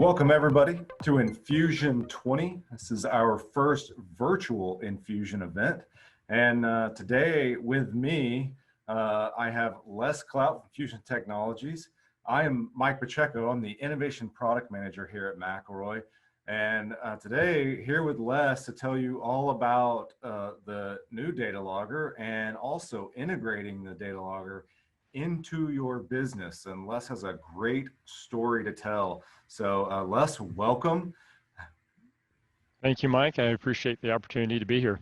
Welcome everybody to INFUSION20. This is our first virtual Infusion event. And today with me, I have Les Clout from Fusion Technologies. I am Mike Pacheco. I'm the Innovation Product Manager here at McElroy. And today here with Les to tell you all about the new DataLogger and also integrating the DataLogger into your business. And Les has a great story to tell. So Les, welcome. Thank you, Mike. I appreciate the opportunity to be here.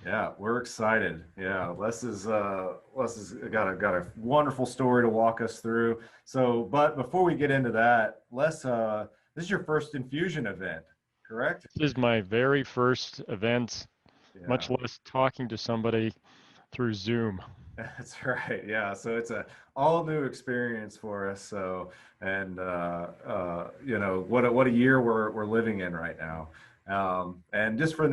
Yeah, we're excited. Yeah, Les has got a wonderful story to walk us through. So, but before we get into that, Les, this is your first Infusion event, correct? This is my very first event, Yeah. much less talking to somebody through Zoom. That's right. Yeah. So it's a all new experience for us. So, and you know, what a year we're living in right now. And just for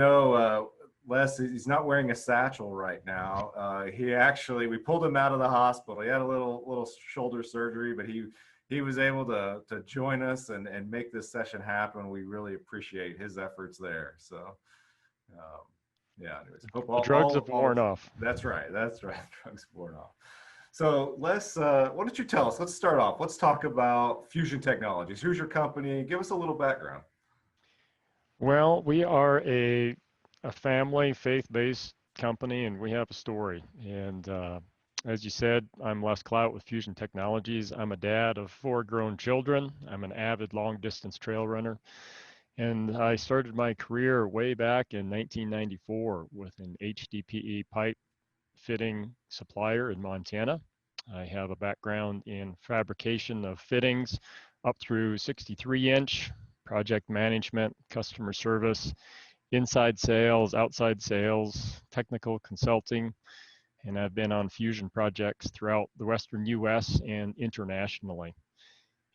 Les, he's not wearing a satchel right now. We pulled him out of the hospital. He had a little shoulder surgery, but he was able to join us and make this session happen. We really appreciate his efforts there. So, yeah, anyways, the drugs have worn off. That's right. Drugs have worn off. So Les, why don't you tell us, let's start off. Let's talk about Fusion Technologies. Who's your company? Give us a little background. Well, we are a family faith-based company, and we have a story. And as you said, I'm Les Clout with Fusion Technologies. I'm a dad of 4 grown children. I'm an avid long-distance trail runner. And I started my career way back in 1994 with an HDPE pipe fitting supplier in Montana. I have a background in fabrication of fittings up through 63-inch, project management, customer service, inside sales, outside sales, technical consulting, and I've been on Fusion projects throughout the Western US and internationally.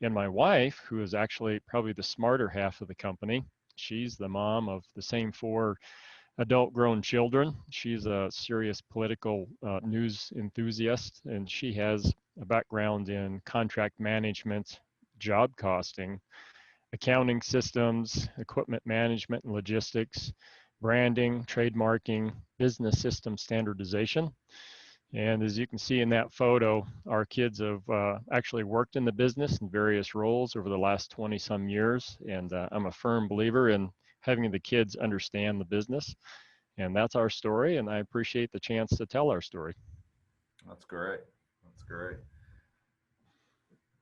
And my wife, who is actually probably the smarter half of the company, she's the mom of the same 4 adult grown children. She's a serious political news enthusiast, and she has a background in contract management, job costing, accounting systems, equipment management and logistics, branding, trademarking, business system standardization. And as you can see in that photo, our kids have actually worked in the business in various roles over the last 20-some years. And I'm a firm believer in having the kids understand the business. And that's our story. And I appreciate the chance to tell our story. That's great. That's great.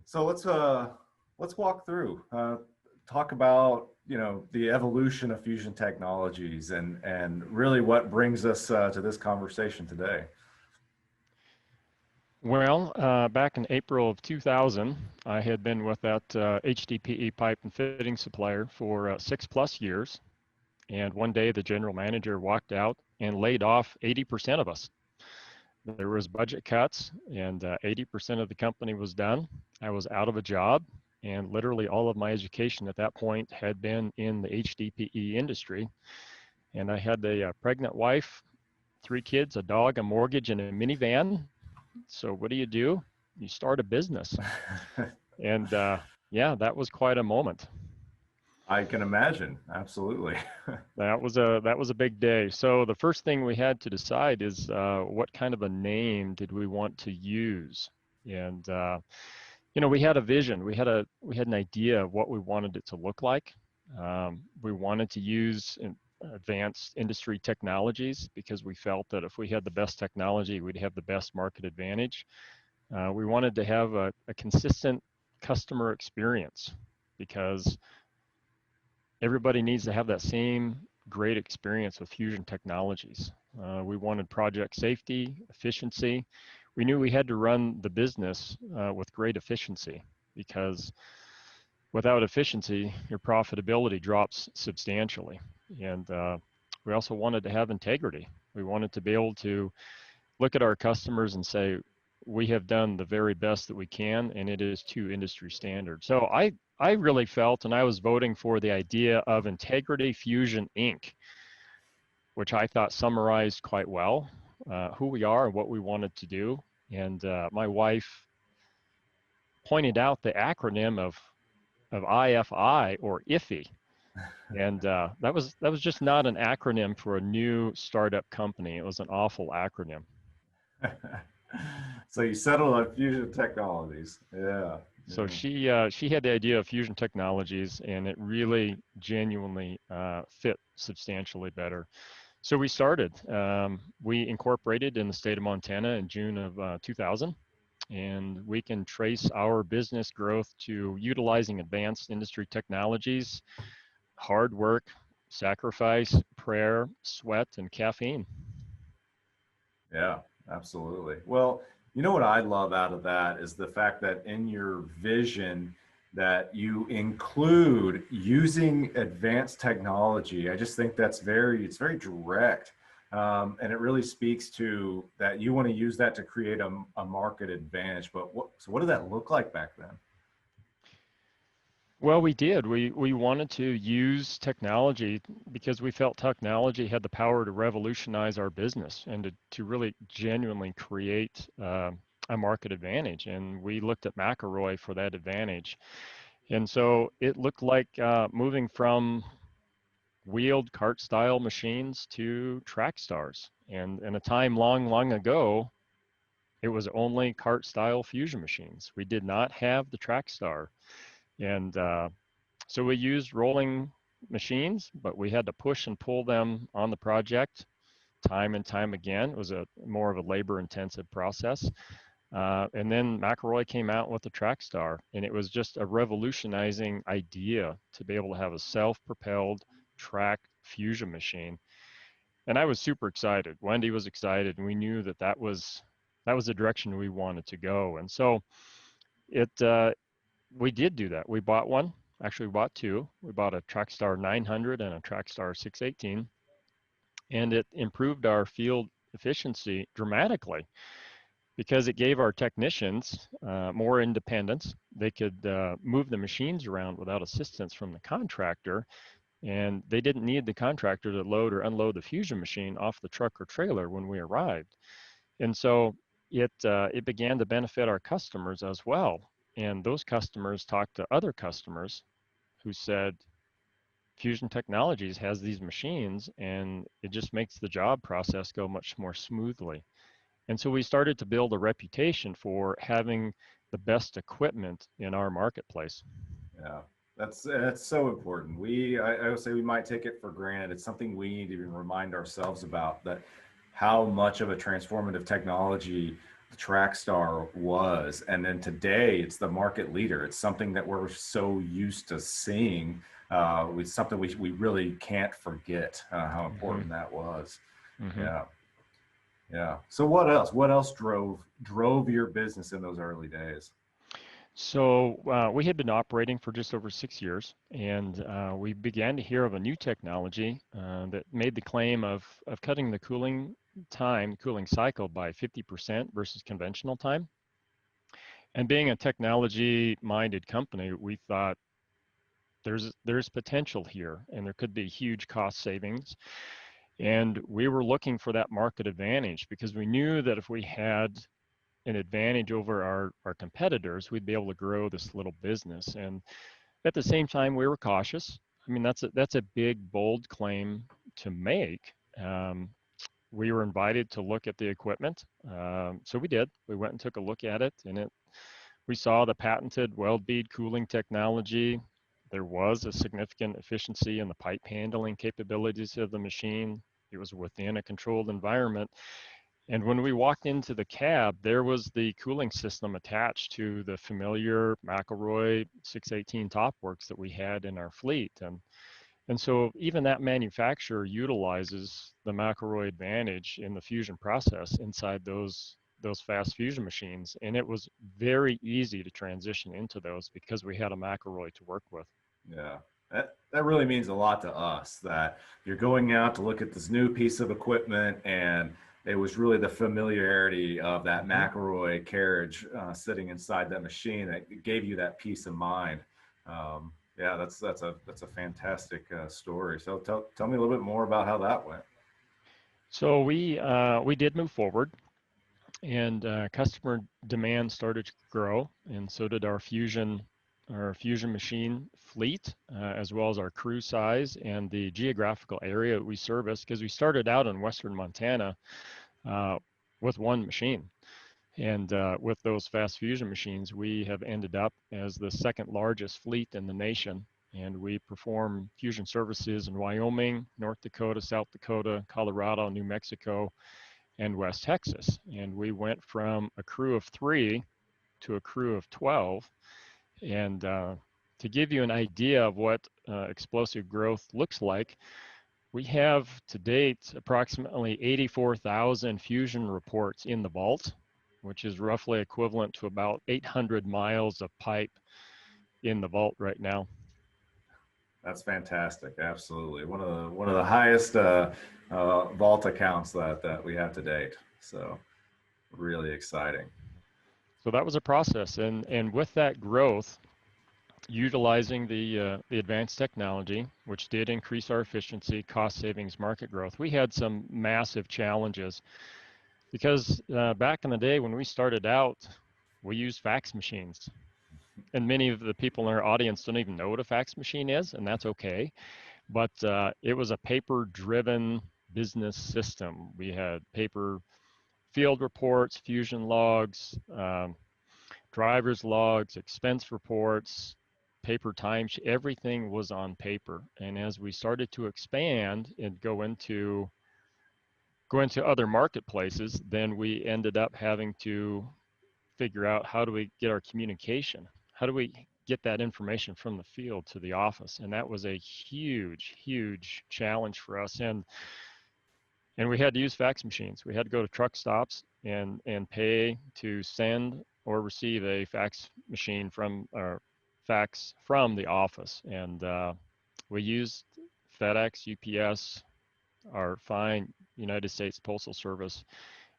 So let's walk through, talk about, you know, the evolution of Fusion Technologies and really what brings us to this conversation today. Well, back in April of 2000, I had been with that HDPE pipe and fitting supplier for 6+ years. And one day the general manager walked out and laid off 80% of us. There was budget cuts and 80% of the company was done. I was out of a job, and literally all of my education at that point had been in the HDPE industry. And I had a pregnant wife, 3 kids, a dog, a mortgage, and a minivan. So what do? You start a business. And yeah, that was quite a moment. I can imagine. Absolutely. That was a big day. So the first thing we had to decide is what kind of a name did we want to use? And you know, we had a vision. We had an idea of what we wanted it to look like. We wanted to use advanced industry technologies because we felt that if we had the best technology, we'd have the best market advantage. We wanted to have a consistent customer experience because everybody needs to have that same great experience with Fusion Technologies. We wanted project safety, efficiency. We knew we had to run the business with great efficiency because without efficiency, your profitability drops substantially. And we also wanted to have integrity. We wanted to be able to look at our customers and say, we have done the very best that we can, and it is to industry standards. So I really felt, and I was voting for the idea of Integrity Fusion Inc., which I thought summarized quite well who we are and what we wanted to do. And my wife pointed out the acronym of of IFI or IFI. And that was just not an acronym for a new startup company. It was an awful acronym. So you settled on Fusion Technologies. Yeah. So Yeah. she had the idea of fusion technologies, and it really genuinely fit substantially better. So we started. We incorporated in the state of Montana in June of 2000, and we can trace our business growth to utilizing advanced industry technologies, hard work, sacrifice, prayer, sweat, and caffeine. Yeah, absolutely. Well, you know what I love out of that is the fact that in your vision that you include using advanced technology. I just think it's very direct. And it really speaks to that you want to use that to create a market advantage. But what did that look like back then? Well, we did. We wanted to use technology because we felt technology had the power to revolutionize our business and to really genuinely create a market advantage. And we looked at McElroy for that advantage. And so it looked like moving from wheeled cart style machines to track stars. And in a time long, long ago, it was only cart style fusion machines. We did not have the track star. And so we used rolling machines, but we had to push and pull them on the project time and time again. It was a more of a labor intensive process. And then McElroy came out with the Trackstar, and it was just a revolutionizing idea to be able to have a self-propelled track fusion machine. And I was super excited. Wendy was excited, and we knew that that was the direction we wanted to go. And so it we did do that. We bought one. Actually, we bought two. We bought a Trackstar 900 and a Trackstar 618, and it improved our field efficiency dramatically because it gave our technicians more independence. They could move the machines around without assistance from the contractor, and they didn't need the contractor to load or unload the fusion machine off the truck or trailer when we arrived. And so it began to benefit our customers as well. And those customers talked to other customers who said, Fusion Technologies has these machines and it just makes the job process go much more smoothly. And so we started to build a reputation for having the best equipment in our marketplace. Yeah, that's so important. I would say we might take it for granted. It's something we need to even remind ourselves about, that how much of a transformative technology the Trackstar was. And then today it's the market leader. It's something that we're so used to seeing. It's something we really can't forget how important that was. Mm-hmm. Yeah. Yeah. So what else? What else drove your business in those early days? So we had been operating for just over 6 years, and we began to hear of a new technology that made the claim of cutting the cooling cycle by 50% versus conventional time. And being a technology-minded company, we thought there's potential here, and there could be huge cost savings. And we were looking for that market advantage because we knew that if we had an advantage over our competitors, we'd be able to grow this little business. And at the same time, we were cautious. I mean, that's a big, bold claim to make. We were invited to look at the equipment, so we did. We went and took a look at it, and we saw the patented weld bead cooling technology. There was a significant efficiency in the pipe handling capabilities of the machine. It was within a controlled environment. And when we walked into the cab, there was the cooling system attached to the familiar McElroy 618 TopWorks that we had in our fleet. And so even that manufacturer utilizes the McElroy advantage in the fusion process inside those fast fusion machines. And it was very easy to transition into those because we had a McElroy to work with. Yeah, that really means a lot to us, that you're going out to look at this new piece of equipment, and it was really the familiarity of that McElroy carriage sitting inside that machine that gave you that peace of mind. Yeah, that's a fantastic story. So tell me a little bit more about how that went. So we did move forward, and customer demand started to grow, and so did our fusion our fusion machine fleet, as well as our crew size and the geographical area we service, because we started out in Western Montana with one machine. And with those fast fusion machines, we have ended up as the second largest fleet in the nation. And we perform fusion services in Wyoming, North Dakota, South Dakota, Colorado, New Mexico, and West Texas. And we went from a crew of 3 to a crew of 12. And to give you an idea of what explosive growth looks like, we have to date approximately 84,000 fusion reports in the vault, which is roughly equivalent to about 800 miles of pipe in the vault right now. That's fantastic. Absolutely. One of the highest vault accounts that we have to date. So really exciting. So that was a process. And with that growth, utilizing the advanced technology, which did increase our efficiency, cost savings, market growth, we had some massive challenges because back in the day when we started out, we used fax machines. And many of the people in our audience don't even know what a fax machine is, and that's okay. But it was a paper-driven business system. We had paper field reports, fusion logs, driver's logs, expense reports, paper time, everything was on paper. And as we started to expand and go into other marketplaces, then we ended up having to figure out, how do we get our communication? How do we get that information from the field to the office? And that was a huge, huge challenge for us. And we had to use fax machines. We had to go to truck stops and pay to send or receive a fax machine from the office. And we used FedEx, UPS, our fine United States Postal Service.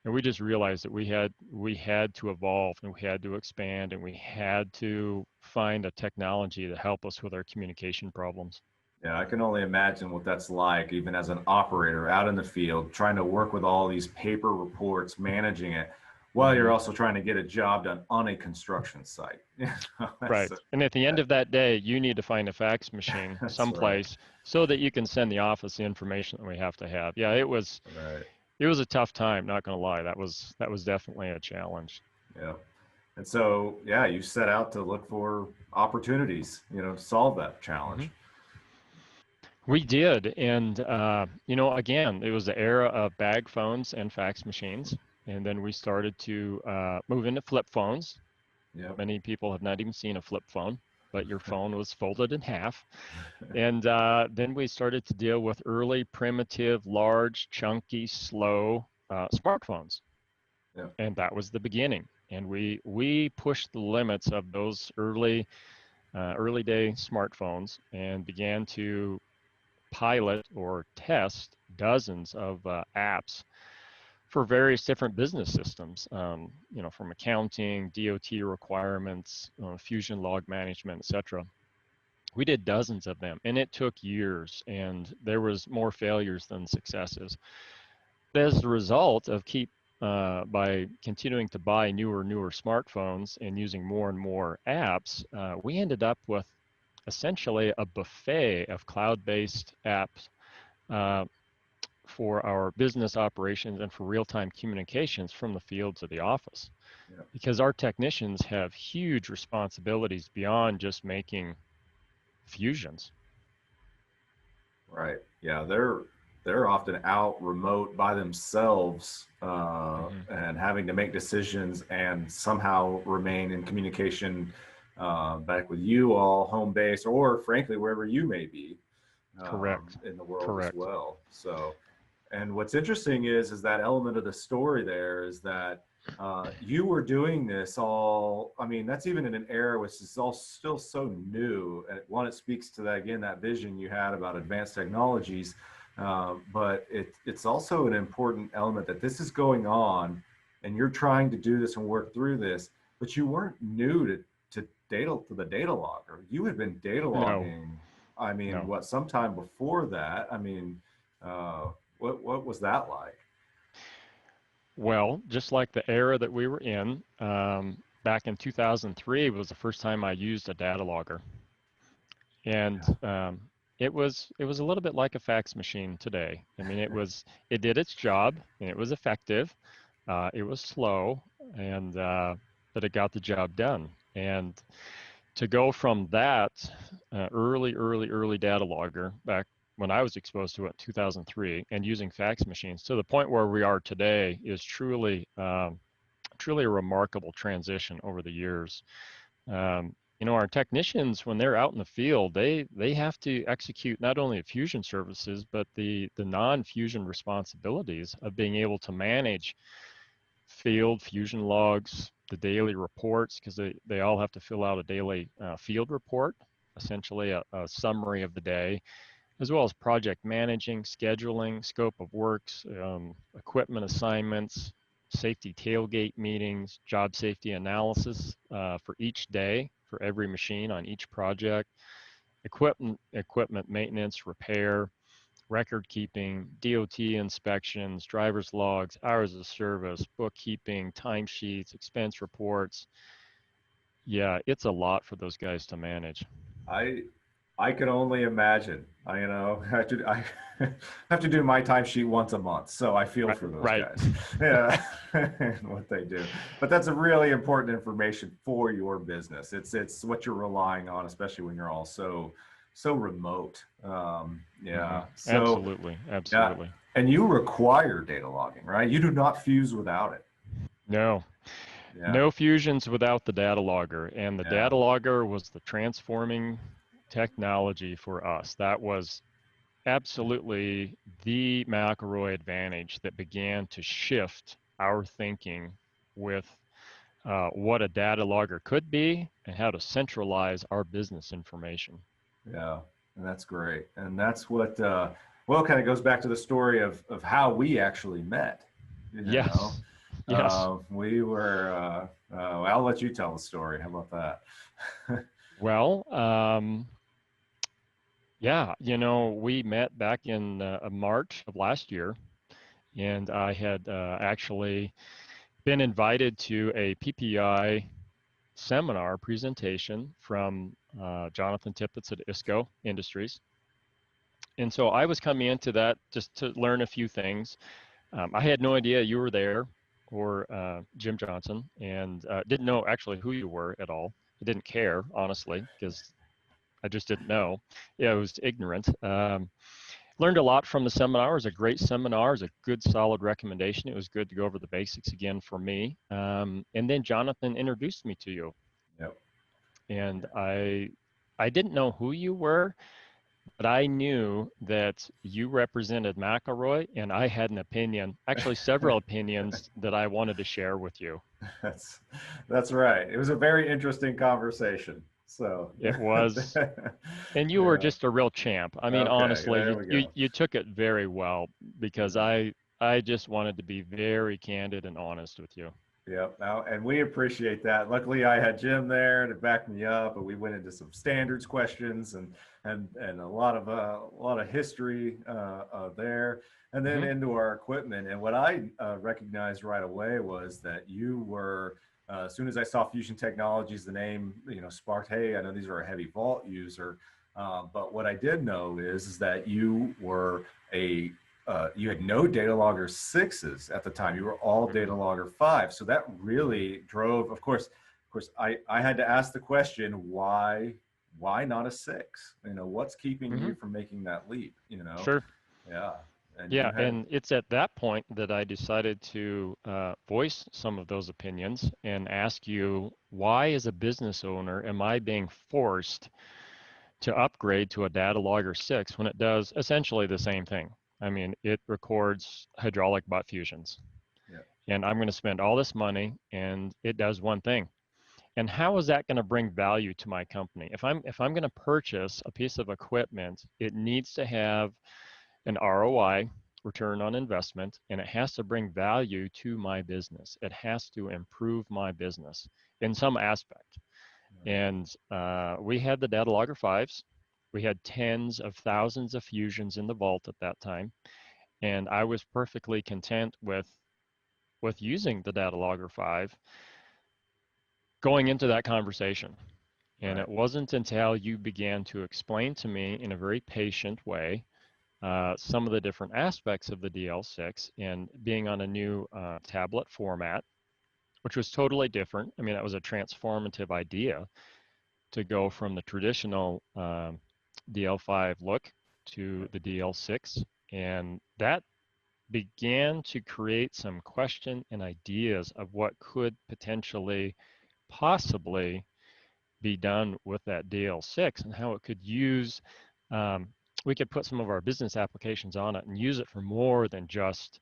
And we just realized that we had to evolve, and we had to expand, and we had to find a technology to help us with our communication problems. Yeah, I can only imagine what that's like, even as an operator out in the field, trying to work with all these paper reports, managing it, while you're also trying to get a job done on a construction site. Right. And at the end of that day, you need to find a fax machine someplace so that you can send the office the information that we have to have. Yeah, it was a tough time, not going to lie. That was definitely a challenge. Yeah. And so, yeah, you set out to look for opportunities, solve that challenge. We did. And, again, it was the era of bag phones and fax machines. And then we started to move into flip phones. Yep. Many people have not even seen a flip phone, but your phone was folded in half. And then we started to deal with early, primitive, large, chunky, slow smartphones. Yep. And that was the beginning. And we pushed the limits of those early day smartphones and began to pilot or test dozens of apps for various different business systems, from accounting, DOT requirements, fusion log management, etc. We did dozens of them, and it took years, and there was more failures than successes. As a result of by continuing to buy newer smartphones and using more and more apps, we ended up with essentially a buffet of cloud-based apps for our business operations and for real-time communications from the field to the office. Yeah. Because our technicians have huge responsibilities beyond just making fusions. Right. Yeah, they're often out remote by themselves and having to make decisions and somehow remain in communication back with you all home base, or frankly wherever you may be in the world as well. So, and what's interesting is that element of the story there is that you were doing this all, I mean, that's even in an era which is all still so new. And one, it speaks to that, again, that vision you had about advanced technologies, but it's also an important element that this is going on and you're trying to do this and work through this, but you weren't new to the data logger. You had been data logging, I mean, what, sometime before that? I mean, what was that like? Well, just like the era that we were in, back in 2003 was the first time I used a data logger. And it was a little bit like a fax machine today. I mean, it did its job and it was effective. It was slow, and but it got the job done. And to go from that early data logger back when I was exposed to it in 2003 and using fax machines to the point where we are today is truly truly a remarkable transition over the years. You know, our technicians, when they're out in the field, they have to execute not only Fusion services, but the non-Fusion responsibilities of being able to manage field Fusion logs, the daily reports, because they all have to fill out a daily field report, essentially a summary of the day, as well as project managing, scheduling, scope of works, equipment assignments, safety tailgate meetings, job safety analysis for each day, for every machine on each project, equipment maintenance, repair, record keeping, DOT inspections, driver's logs, hours of service, bookkeeping, timesheets, expense reports. Yeah, it's a lot for those guys to manage. I can only imagine. I I have to do my timesheet once a month, so I feel for those Right. guys. Yeah, and what they do. But that's a really important information for your business. It's what you're relying on, especially when you're all so remote. Yeah. So Absolutely. yeah, and you require data logging, right? You do not fuse without it. No. Yeah. No fusions without the data logger, and the Yeah. data logger was the transforming technology for us. That was absolutely the McElroy advantage that began to shift our thinking with what a data logger could be and how to centralize our business information. Yeah, and that's great. And that's what well, kind of goes back to the story of how we actually met. You know, Yes. Yes. we were. Well, I'll let you tell the story. How about that? Well, yeah, you know, we met back in March of last year, and I had actually been invited to a PPI seminar presentation from Jonathan Tippett at ISCO Industries. And so I was coming into that just to learn a few things. I had no idea you were there or Jim Johnson, and didn't know actually who you were at all. I didn't care, honestly, because I just didn't know. Yeah, I was ignorant. Learned a lot from the seminar. It was a great seminar. It was a good, solid recommendation. It was good to go over the basics again for me. And then Jonathan introduced me to you. Yep. And I didn't know who you were, but I knew that you represented McElroy, and I had an opinion, actually several opinions that I wanted to share with you. That's right. It was a very interesting conversation. So It was, and you were yeah. just a real champ. I mean, Okay, honestly, there we go. you took it very well because Yeah. I just wanted to be very candid and honest with you. Yep. Now, and we appreciate that. Luckily, I had Jim there to back me up, and we went into some standards questions and a lot of history there, and then Hmm. into our equipment. And what I recognized right away was that you were. As soon as I saw Fusion Technologies, the name, sparked. Hey, I know these are a heavy vault user, but what I did know is that you were you had no DataLogger 6s at the time. You were all DataLogger 5. So that really drove, of course, I had to ask the question, why not a 6? What's keeping Hmm. you from making that leap, Sure. Yeah. And you Yeah, had, and it's at that point that I decided to voice some of those opinions and ask you, why as a business owner am I being forced to upgrade to a DataLogger 6 when it does essentially the same thing? I mean, it records hydraulic butt fusions, yeah, and I'm going to spend all this money and it does one thing. And how is that going to bring value to my company? If I'm going to purchase a piece of equipment, it needs to have an ROI, return on investment, and it has to bring value to my business. It has to improve my business in some aspect. And we had the DataLogger 5s. We had tens of thousands of fusions in the vault at that time. And I was perfectly content with using the DataLogger 5. going into that conversation. And Right. it wasn't until you began to explain to me in a very patient way some of the different aspects of the DL6 and being on a new tablet format, which was totally different. I mean, that was a transformative idea to go from the traditional DL5 look to the DL6. And that began to create some question and ideas of what could potentially, possibly be done with that DL6 and how it could use, um, we could put some of our business applications on it and use it for more than just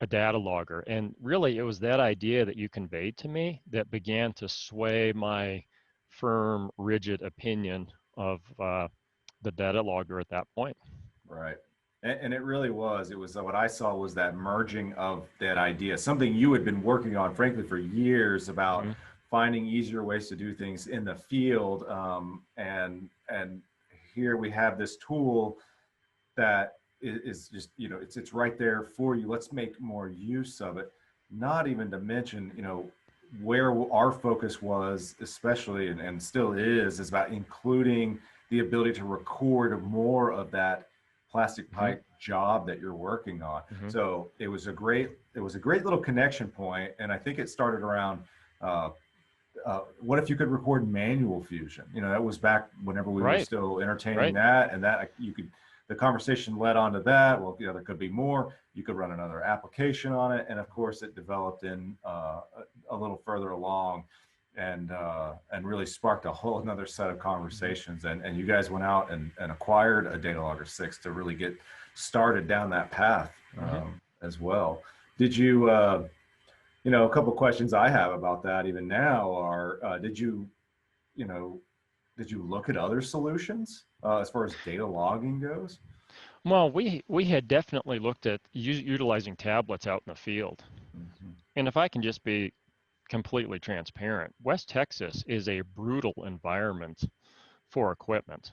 a data logger. And really, it was that idea that you conveyed to me that began to sway my firm, rigid opinion of the data logger at that point. Right. And it really was. It was what I saw was that merging of that idea, something you had been working on, frankly, for years about Mm-hmm. finding easier ways to do things in the field. And here we have this tool that is just, it's right there for you. Let's make more use of it. Not even to mention, where our focus was, especially and still is about including the ability to record more of that plastic Mm-hmm. pipe job that you're working on. Mm-hmm. So it was a great little connection point, and I think it started around uh, what if you could record manual fusion? That was back whenever we were Right, still entertaining right. that, and that you could. The conversation led on to that. Well, there could be more. You could run another application on it, and of course, it developed in a little further along, and really sparked a whole another set of conversations. And you guys went out and acquired a DataLogger 6 to really get started down that path Mm-hmm. as well. Did you? A couple of questions I have about that even now are: you know, did you look at other solutions as far as data logging goes? Well, we had definitely looked at utilizing tablets out in the field. Mhm. And if I can just be completely transparent, West Texas is a brutal environment for equipment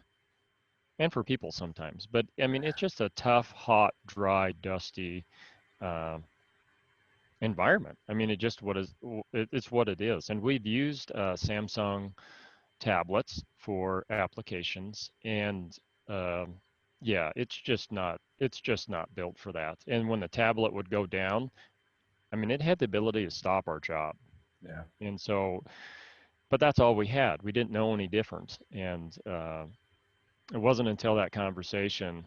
and for people sometimes. But I mean, it's just a tough, hot, dry, dusty uh, environment. I mean, it's what it is. And we've used Samsung tablets for applications, and yeah, it's just not built for that. And when the tablet would go down, I mean, it had the ability to stop our job. Yeah. And so, but that's all we had. We didn't know any different. And it wasn't until that conversation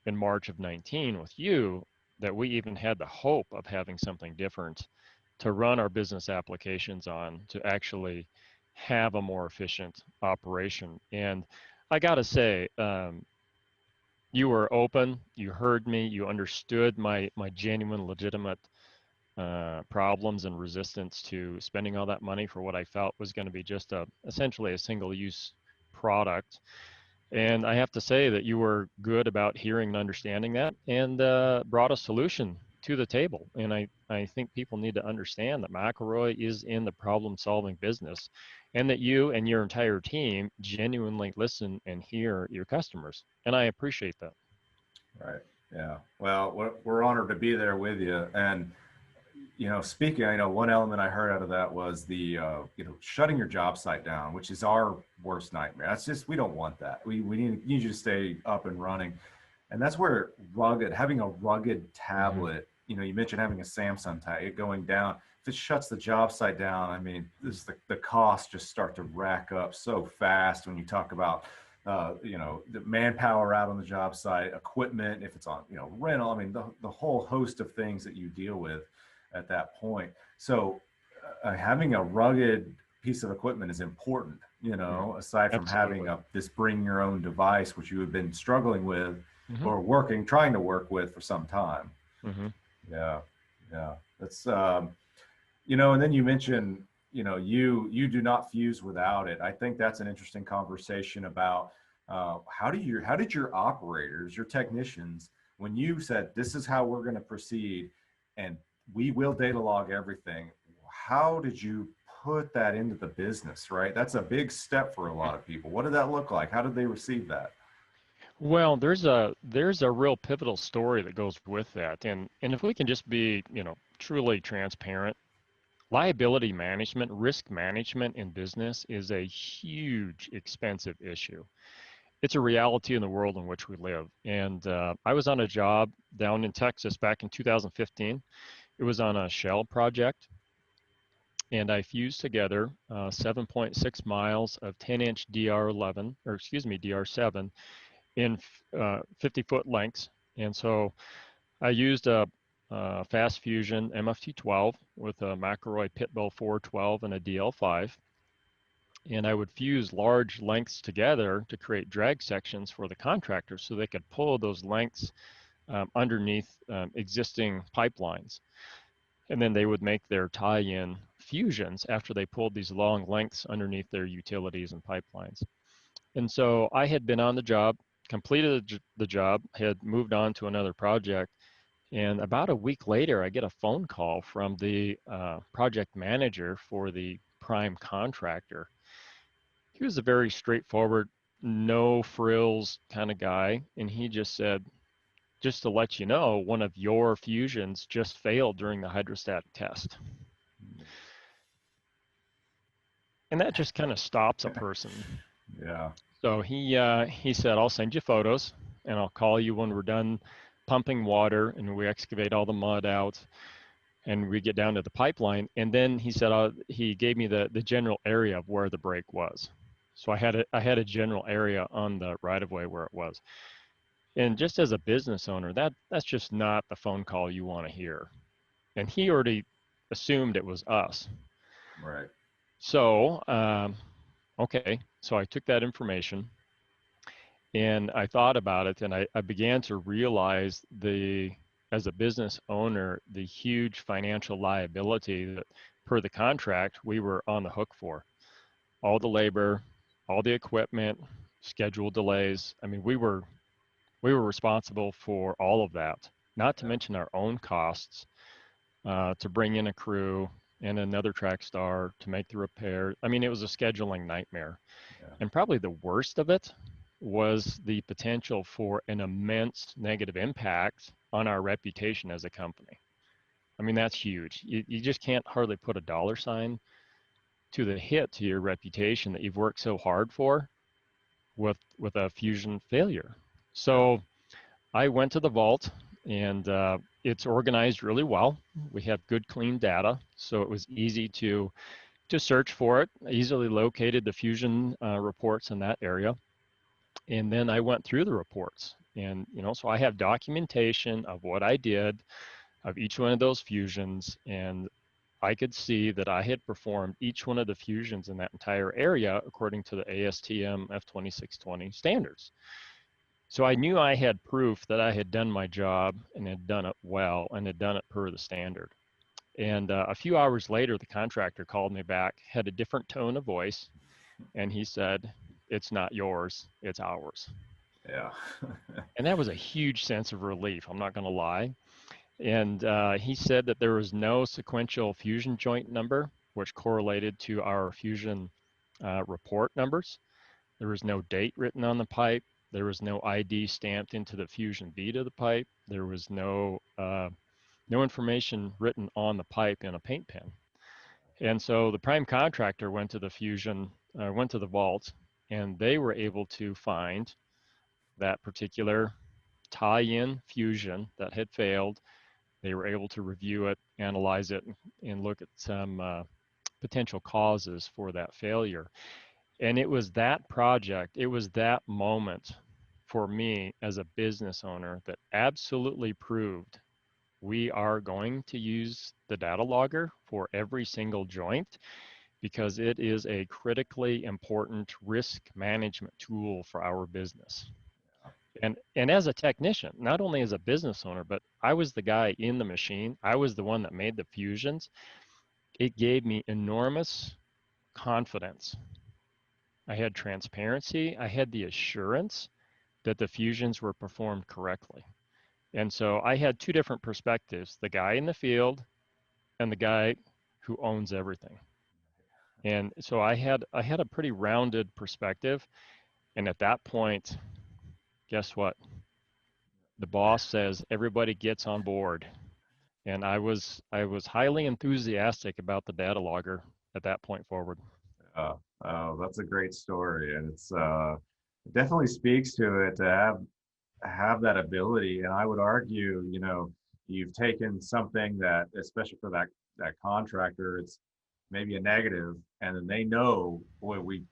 in March of 19 with you that we even had the hope of having something different to run our business applications on, to actually have a more efficient operation. And I got to say, you were open, you heard me, you understood my genuine, legitimate problems and resistance to spending all that money for what I felt was going to be just essentially a single-use product. And I have to say that you were good about hearing and understanding that, and brought a solution to the table. And I think people need to understand that McElroy is in the problem-solving business, and that you and your entire team genuinely listen and hear your customers. And I appreciate that. Right. Yeah. Well, we're honored to be there with you. And speaking, one element I heard out of that was the shutting your job site down, which is our worst nightmare. That's just, we don't want that. We need you to stay up and running. And that's where having a rugged Mm-hmm. tablet, you mentioned having a Samsung tablet going down. If it shuts the job site down, I mean, the costs just start to rack up so fast when you talk about, the manpower out on the job site, equipment, if it's on, rental, I mean, the whole host of things that you deal with at that point. So having a rugged piece of equipment is important, Mm-hmm. aside from having Absolutely. this bring your own device, which you have been struggling with Mm-hmm. or trying to work with for some time. Mm-hmm. Yeah. Yeah. That's, and then you mentioned, you do not fuse without it. I think that's an interesting conversation about how did your operators, your technicians, when you said this is how we're going to proceed, and we will data log everything, how did you put that into the business? Right, that's a big step for a lot of people. What did that look like? How did they receive that? Well, there's a real pivotal story that goes with that. And if we can just be, truly transparent, liability management, risk management in business is a huge, expensive issue. It's a reality in the world in which we live. And I was on a job down in Texas back in 2015. It was on a Shell project, and I fused together 7.6 miles of 10-inch DR11, or excuse me, DR7 in 50-foot lengths. And so I used a fast fusion MFT12 with a McElroy Pitbull 412 and a DL5. And I would fuse large lengths together to create drag sections for the contractors so they could pull those lengths underneath existing pipelines. And then they would make their tie-in fusions after they pulled these long lengths underneath their utilities and pipelines. And so I had been on the job, completed the job, had moved on to another project. And about a week later, I get a phone call from the project manager for the prime contractor. He was a very straightforward, no frills kind of guy. And he just said, just to let you know, one of your fusions just failed during the hydrostatic test. And that just kind of stops a person. Yeah. So he said, I'll send you photos and I'll call you when we're done pumping water and we excavate all the mud out and we get down to the pipeline. And then he said, he gave me the general area of where the break was. So I had a general area on the right of way where it was. And just as a business owner, that's just not the phone call you want to hear. And he already assumed it was us. Right. So, okay, so I took that information and I thought about it, and I began to realize as a business owner, the huge financial liability that per the contract we were on the hook for. All the labor, all the equipment, schedule delays. I mean, we were responsible for all of that, not to mention our own costs to bring in a crew and another track star to make the repair. I mean, it was a scheduling nightmare. Yeah. And probably the worst of it was the potential for an immense negative impact on our reputation as a company. I mean, that's huge. You just can't hardly put a dollar sign to the hit to your reputation that you've worked so hard for with a fusion failure. So I went to the vault, and it's organized really well. We have good, clean data, so it was easy to search for it. I easily located the fusion reports in that area, and then I went through the reports. And so I have documentation of what I did of each one of those fusions, and I could see that I had performed each one of the fusions in that entire area according to the ASTM F2620 standards. So I knew I had proof that I had done my job and had done it well and had done it per the standard. And a few hours later, the contractor called me back, had a different tone of voice, and he said, "It's not yours, it's ours." Yeah. And that was a huge sense of relief, I'm not going to lie. And he said that there was no sequential fusion joint number, which correlated to our fusion report numbers. There was no date written on the pipe. There was no ID stamped into the fusion bead of the pipe. There was no information written on the pipe in a paint pen. And so the prime contractor went to the vault, and they were able to find that particular tie-in fusion that had failed. They were able to review it, analyze it, and look at some potential causes for that failure. And it was that project, it was that moment for me as a business owner that absolutely proved we are going to use the data logger for every single joint because it is a critically important risk management tool for our business. And as a technician, not only as a business owner, but I was the guy in the machine. I was the one that made the fusions. It gave me enormous confidence. I had transparency. I had the assurance that the fusions were performed correctly. And so I had two different perspectives, the guy in the field and the guy who owns everything. And so I had a pretty rounded perspective. And at that point, guess what? The boss says everybody gets on board. And I was highly enthusiastic about the data logger at that point forward. Oh, that's a great story, and it definitely speaks to it to have that ability. And I would argue, you've taken something that, especially for that contractor, it's maybe a negative, and then they know, boy, we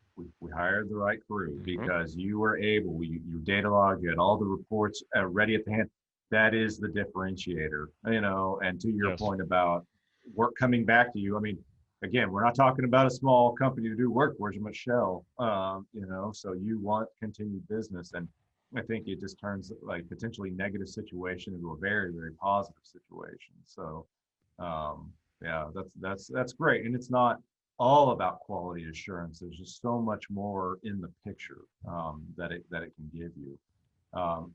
hired the right crew Hmm. because you were able, you data log, you had all the reports ready at the hand. That is the differentiator, and to your Yes. point about work coming back to you. I mean, again, we're not talking about a small company to do work. Where's Michelle? So you want continued business, and I think it just turns like potentially negative situation into a very, very positive situation. So, yeah, that's great, and it's not all about quality assurance. There's just so much more in the picture that it can give you.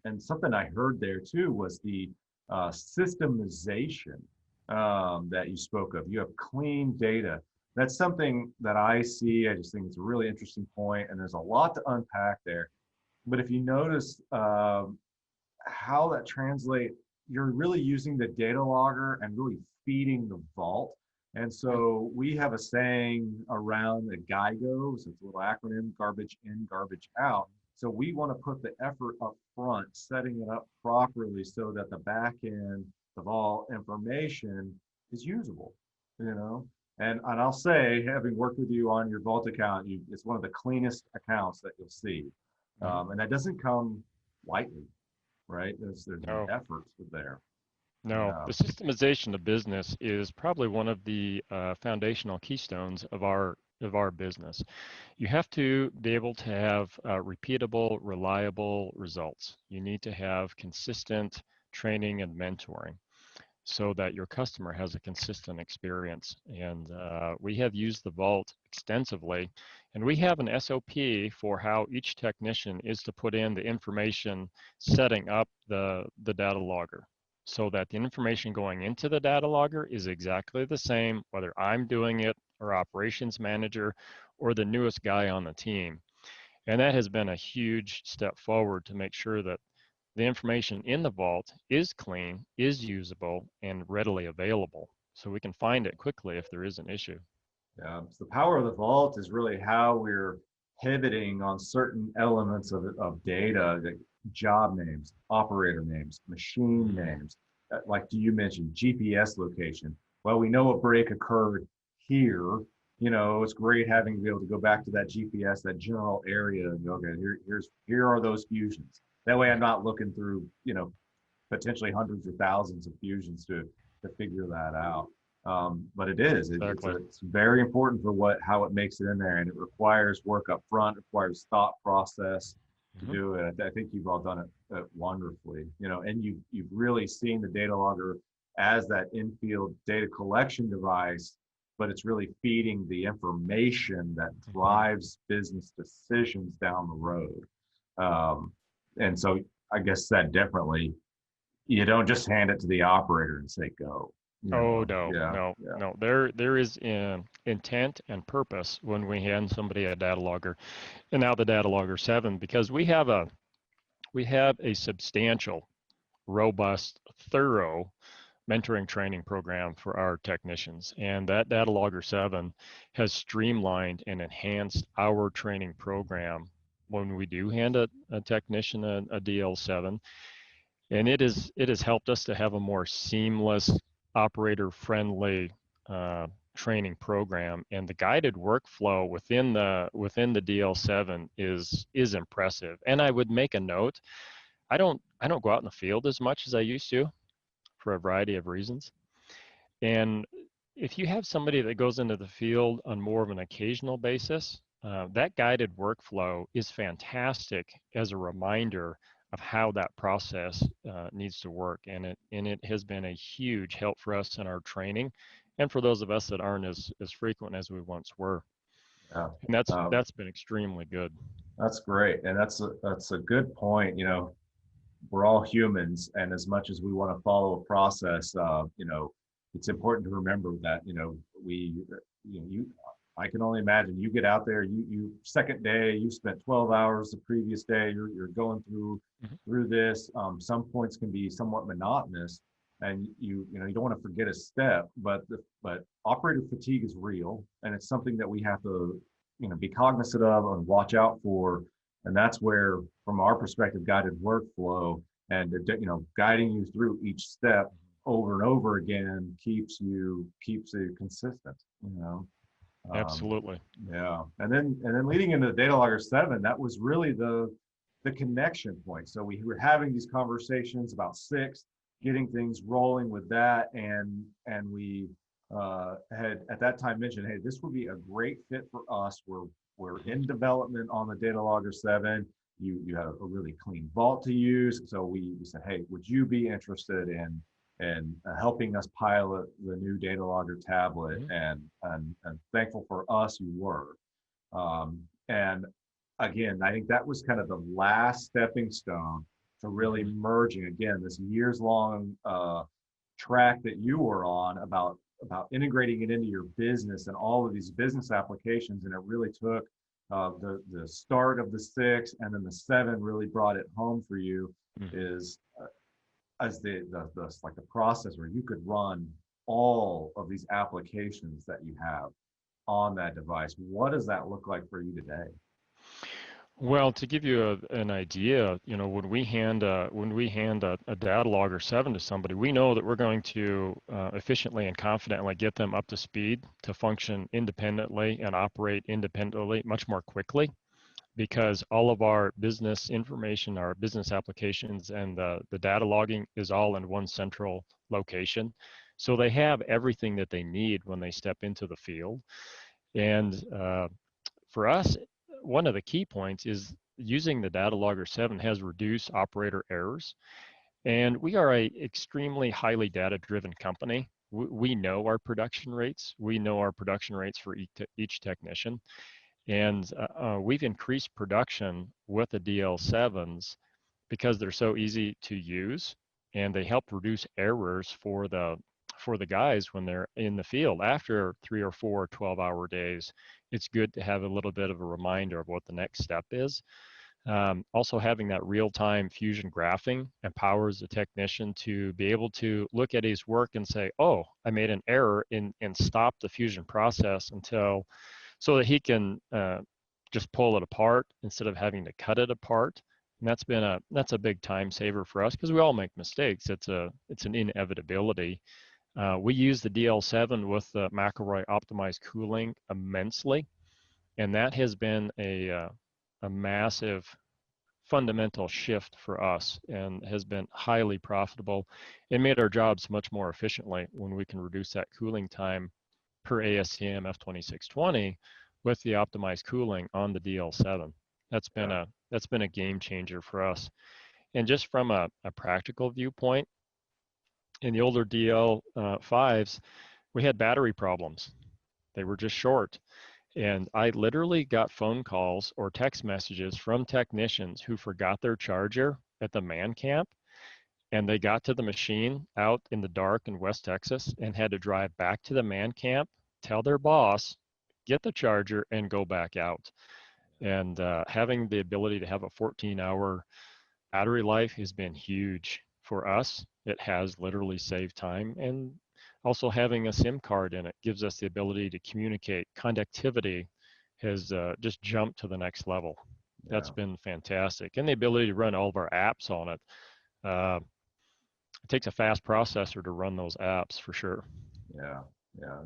And something I heard there too was the systemization that you spoke of. You have clean data. That's something that I see. I just think it's a really interesting point, and there's a lot to unpack there. But if you notice how that translate, you're really using the data logger and really feeding the vault. And so we have a saying around the GIGO, so it's a little acronym, garbage in, garbage out. So we want to put the effort up front, setting it up properly so that the back end of all information is usable, you know? And I'll say, having worked with you on your Vault account, it's one of the cleanest accounts that you'll see. Hmm. And that doesn't come lightly, right? There's an No, effort there. no. Yeah. The systemization of business is probably one of the foundational keystones of our business. You have to be able to have repeatable, reliable results. You need to have consistent training and mentoring so that your customer has a consistent experience. And we have used the Vault extensively, and we have an SOP for how each technician is to put in the information setting up the data logger so that the information going into the data logger is exactly the same, whether I'm doing it or operations manager or the newest guy on the team. And that has been a huge step forward to make sure that the information in the vault is clean, is usable, and readily available, so we can find it quickly if there is an issue. So the power of the vault is really how we're pivoting on certain elements of data, like job names, operator names, machine Mhm. names. Like you mentioned, GPS location. Well, we know a break occurred here. It's great having to be able to go back to that GPS, that general area, and go, okay, here are those fusions. That way, I'm not looking through, potentially hundreds or thousands of fusions to figure that out. But Exactly. it's very important for how it makes it in there, and it requires work up front, requires thought process to Hmm. do it. I think you've all done it wonderfully, and you've really seen the data logger as that infield data collection device, but it's really feeding the information that Hmm. drives business decisions down the road. And so I guess said differently, you don't just hand it to the operator and say go. Oh no, Yeah, no, yeah. no. There is intent and purpose when we hand somebody a data logger, and now the data logger 7, because we have a substantial, robust, thorough mentoring training program for our technicians. And that Data Logger 7 has streamlined and enhanced our training program when we do hand a technician a DL7. And it has helped us to have a more seamless, operator friendly training program. And the guided workflow within the DL7 is impressive. And I would make a note, I don't go out in the field as much as I used to for a variety of reasons. And if you have somebody that goes into the field on more of an occasional basis, that guided workflow is fantastic as a reminder of how that process needs to work. And it has been a huge help for us in our training and for those of us that aren't as frequent as we once were. Yeah. And that's Um, that's been extremely good. that's great, and that's a good point. We're all humans, and as much as we want to follow a process, it's important to remember that you. I can only imagine you get out there. You second day, you spent 12 hours the previous day. You're going through Mhm. this. Some points can be somewhat monotonous, and you don't want to forget a step, but operator fatigue is real, and it's something that we have to be cognizant of and watch out for. And that's where, from our perspective, guided workflow and guiding you through each step over and over again keeps it consistent. Absolutely. Yeah, and then leading into the DataLogger 7, that was really the connection point. So we were having these conversations about 6, getting things rolling with that, and we had at that time mentioned, hey, this would be a great fit for us. We're in development on the DataLogger 7. You have a really clean vault to use, so we said, hey, would you be interested in helping us pilot the new DataLogger tablet? And thankful for us, you were. And again, I think that was kind of the last stepping stone to really merging, again, this years-long track that you were on about integrating it into your business and all of these business applications. And it really took the start of the 6, and then the 7 really brought it home for you, is as the like the process where you could run all of these applications that you have on that device. What does that look like for you today? Well, to give you an idea, when we hand a DataLogger 7 to somebody, we know that we're going to efficiently and confidently get them up to speed to function independently and operate independently much more quickly, because all of our business information, our business applications, and the data logging is all in one central location. So they have everything that they need when they step into the field. And for us, one of the key points is using the DataLogger 7 has reduced operator errors. And we are a extremely highly data-driven company. We know our production rates. We know our production rates for each technician. And we've increased production with the DL7s because they're so easy to use, and they help reduce errors for the guys when they're in the field. After 3 or 4 12-hour days, it's good to have a little bit of a reminder of what the next step is. Also, having that real-time fusion graphing empowers the technician to be able to look at his work and say, oh, I made an error, and stop the fusion process so that he can just pull it apart instead of having to cut it apart. And that's a big time saver for us, because we all make mistakes. It's an inevitability. We use the DL7 with the McElroy optimized cooling immensely, and that has been a massive fundamental shift for us and has been highly profitable. It made our jobs much more efficiently when we can reduce that cooling time per ASTM F2620 with the optimized cooling on the DL7. That's been a game changer for us. And just from a practical viewpoint, in the older DL5s, we had battery problems. They were just short. And I literally got phone calls or text messages from technicians who forgot their charger at the man camp, and they got to the machine out in the dark in West Texas and had to drive back to the man camp, tell their boss, get the charger, and go back out. And having the ability to have a 14-hour battery life has been huge for us. It has literally saved time. And also having a SIM card in it gives us the ability to communicate. Conductivity has just jumped to the next level. That's been fantastic. And the ability to run all of our apps on it. It takes a fast processor to run those apps for sure. Yeah.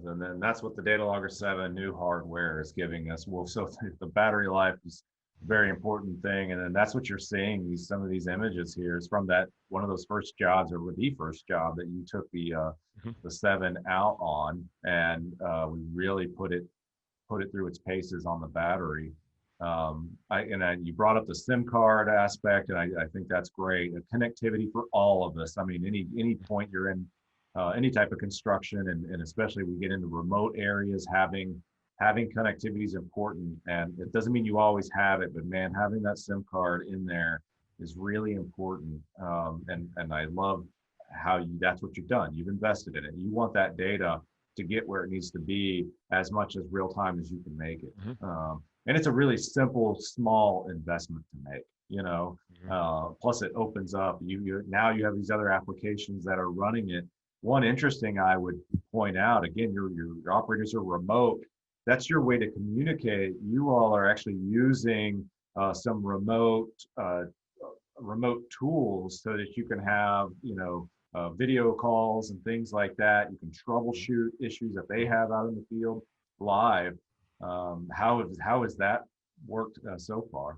And then that's what the DataLogger 7 new hardware is giving us. Well, so the battery life is a very important thing. And then that's what you're seeing. Some of these images here is from that one of those first jobs, or the first job that you took the 7 out on, and we really put it through its paces on the battery. You brought up the SIM card aspect, and I think that's great. Connectivity for all of us. I mean, any point you're in any type of construction, and especially we get into remote areas, having connectivity is important. And it doesn't mean you always have it, but man, having that SIM card in there is really important. And I love how that's what you've done. You've invested in it. You want that data to get where it needs to be as much as real time as you can make it. And it's a really simple, small investment to make. you know. Mhm. Plus it opens up, now you have these other applications that are running it. One interesting I would point out, again, your operators are remote. That's your way to communicate. You all are actually using some remote tools so that you can have, video calls and things like that. You can troubleshoot issues that they have out in the field live. How has that worked so far?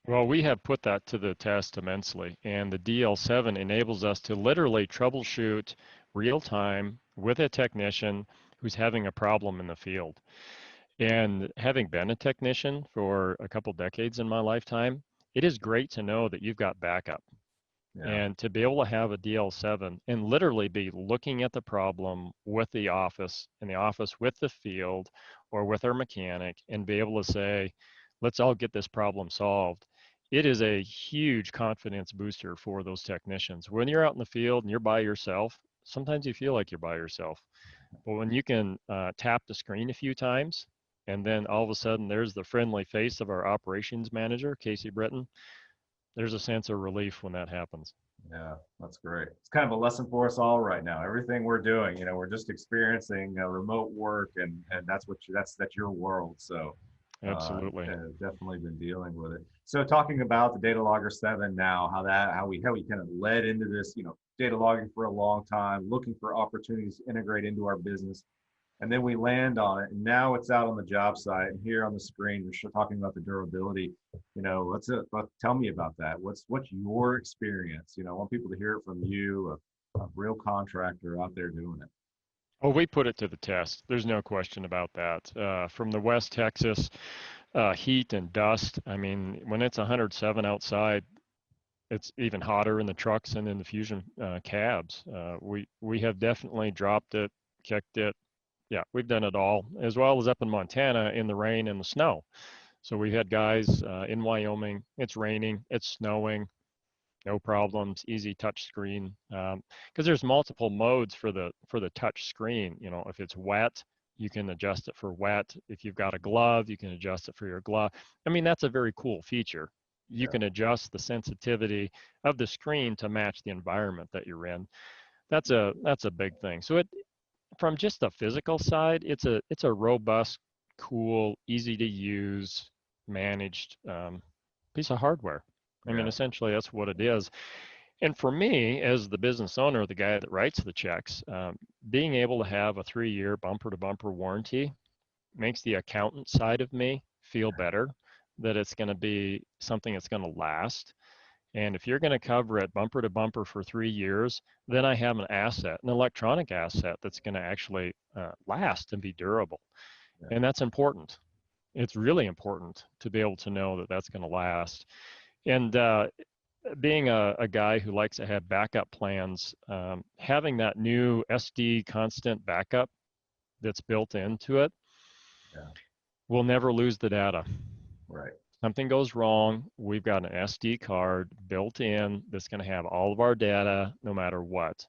Well, we have put that to the test immensely, and the DL7 enables us to literally troubleshoot real time with a technician who's having a problem in the field. And having been a technician for a couple decades in my lifetime, it is great to know that you've got backup. Yeah, And to be able to have a DL7 and literally be looking at the problem with the office, in the office with the field or with our mechanic, and be able to say, let's all get this problem solved. It is a huge confidence booster for those technicians. When you're out in the field and you're by yourself, sometimes you feel like you're by yourself. But when you can tap the screen a few times, and then all of a sudden there's the friendly face of our operations manager, Casey Britton, there's a sense of relief when that happens. yeah, that's great. It's kind of a lesson for us all right now. Everything we're doing, we're just experiencing remote work, and that's your world. So Absolutely. definitely been dealing with it. So talking about the Data Logger 7 now, how we kind of led into this, data logging for a long time, looking for opportunities to integrate into our business. And then we land on it, and now it's out on the job site. And here on the screen, we're talking about the durability. Tell me about that. What's your experience? I want people to hear it from you, a real contractor out there doing it. Oh, we put it to the test. There's no question about that. From the West Texas heat and dust, I mean, when it's 107 outside, it's even hotter in the trucks and in the Fusion cabs. We have definitely dropped it, kicked it. Yeah, we've done it all, as well as up in Montana in the rain and the snow. So we've had guys in Wyoming. It's raining, it's snowing, no problems, easy touch screen. Because there's multiple modes for the touch screen. If it's wet, you can adjust it for wet. If you've got a glove, you can adjust it for your glove. I mean, that's a very cool feature. You Yeah, can adjust the sensitivity of the screen to match the environment that you're in. That's a big thing. So from just the physical side, it's a robust, cool, easy to use, managed piece of hardware. I mean, yeah, essentially, that's what it is. And for me, as the business owner, the guy that writes the checks, being able to have a 3-year bumper-to-bumper warranty makes the accountant side of me feel better that it's going to be something that's going to last. And if you're going to cover it bumper to bumper for 3 years, then I have an asset, an electronic asset that's going to actually last and be durable. yeah, And that's important. It's really important to be able to know that that's going to last. And being a guy who likes to have backup plans, having that new SD constant backup that's built into it, yeah. we'll never lose the data. Right. Something goes wrong, we've got an SD card built in that's going to have all of our data no matter what.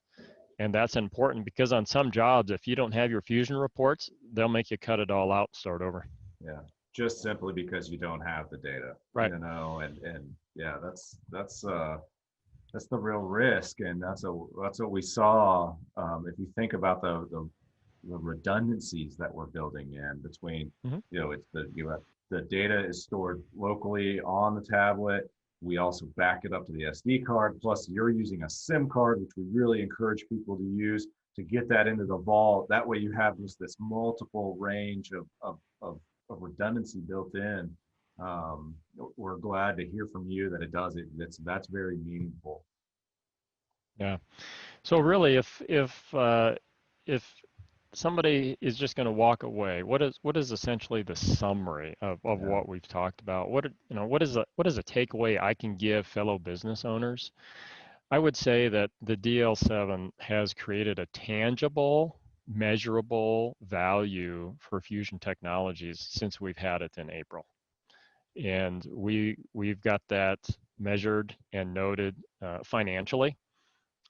And that's important because on some jobs, if you don't have your Fusion reports, they'll make you cut it all out and start over. Yeah. Just simply because you don't have the data, Right. and yeah, that's the real risk, and that's what we saw. If you think about the redundancies that we're building in between, Mm-hmm. it's the data is stored locally on the tablet. We also back it up to the SD card. Plus, you're using a SIM card, which we really encourage people to use to get that into the vault. That way, you have just this multiple range of redundancy built in. We're glad to hear from you that it does it. That's very meaningful. Yeah. So really, if somebody is just going to walk away, what is essentially the summary of Yeah, what we've talked about? What is a takeaway I can give fellow business owners? I would say that the DL7 has created a tangible, measurable value for Fusion Technologies since we've had it in April. And we've got that measured and noted financially.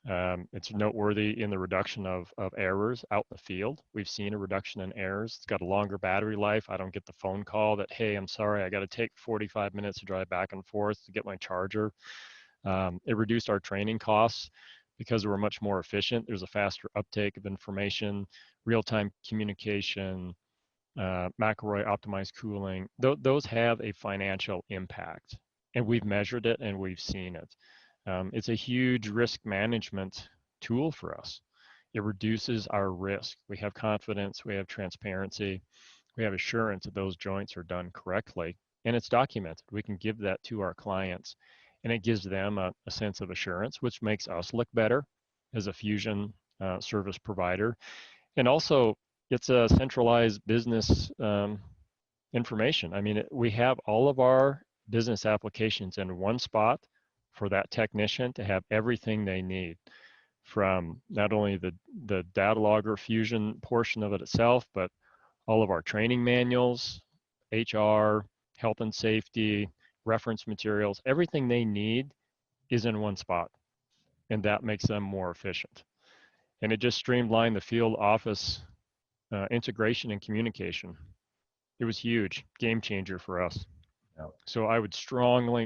It's noteworthy in the reduction of errors out in the field. We've seen a reduction in errors. It's got a longer battery life. I don't get the phone call that, hey, I'm sorry, I got to take 45 minutes to drive back and forth to get my charger. It reduced our training costs because we're much more efficient. There's a faster uptake of information, real-time communication, McElroy optimized cooling. Those have a financial impact, and we've measured it and we've seen it. It's a huge risk management tool for us. It reduces our risk. We have confidence, we have transparency, we have assurance that those joints are done correctly, and it's documented. We can give that to our clients, and it gives them a sense of assurance, which makes us look better as a Fusion service provider. And also, it's a centralized business information. I mean, we have all of our business applications in one spot for that technician to have everything they need, from not only the DataLogger Fusion portion of it itself, but all of our training manuals, HR, health and safety, reference materials, everything they need is in one spot, and that makes them more efficient. And it just streamlined the field office integration and communication. It was huge, game changer for us. Yep. So I would strongly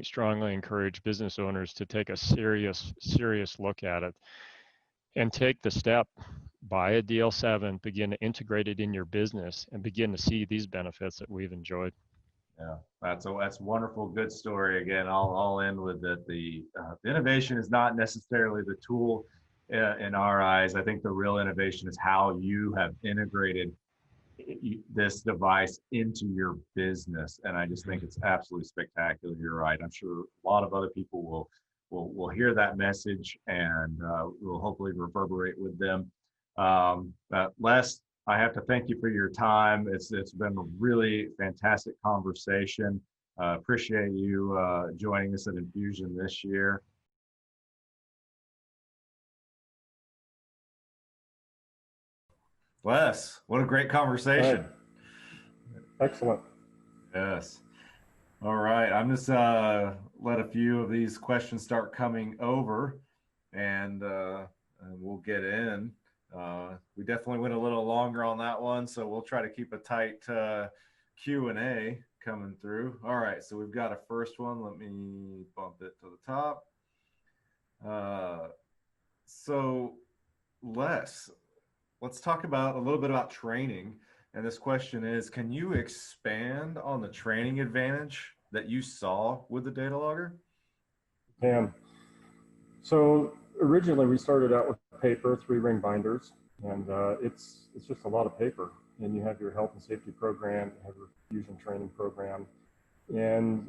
encourage business owners to take a serious look at it and take the step, buy a DL7, begin to integrate it in your business, and begin to see these benefits that we've enjoyed. Yeah, that's wonderful. Good story. Again, I'll end with that. The innovation is not necessarily the tool in our eyes. I think the real innovation is how you have integrated this device into your business, and I just think it's absolutely spectacular. You're right. I'm sure a lot of other people will hear that message and will hopefully reverberate with them. Les, I have to thank you for your time. It's been a really fantastic conversation. Appreciate you joining us at Infusion this year. Les, what a great conversation. Right. Excellent. Yes. All right. I'm just let a few of these questions start coming over, and we'll get in. We definitely went a little longer on that one, so we'll try to keep a tight Q&A coming through. All right. So we've got a first one. Let me bump it to the top. So Les, let's talk about a little bit about training. And this question is, can you expand on the training advantage that you saw with the DataLogger? So originally we started out with paper, 3-ring binders, and it's just a lot of paper. And you have your health and safety program, you have your fusion training program, and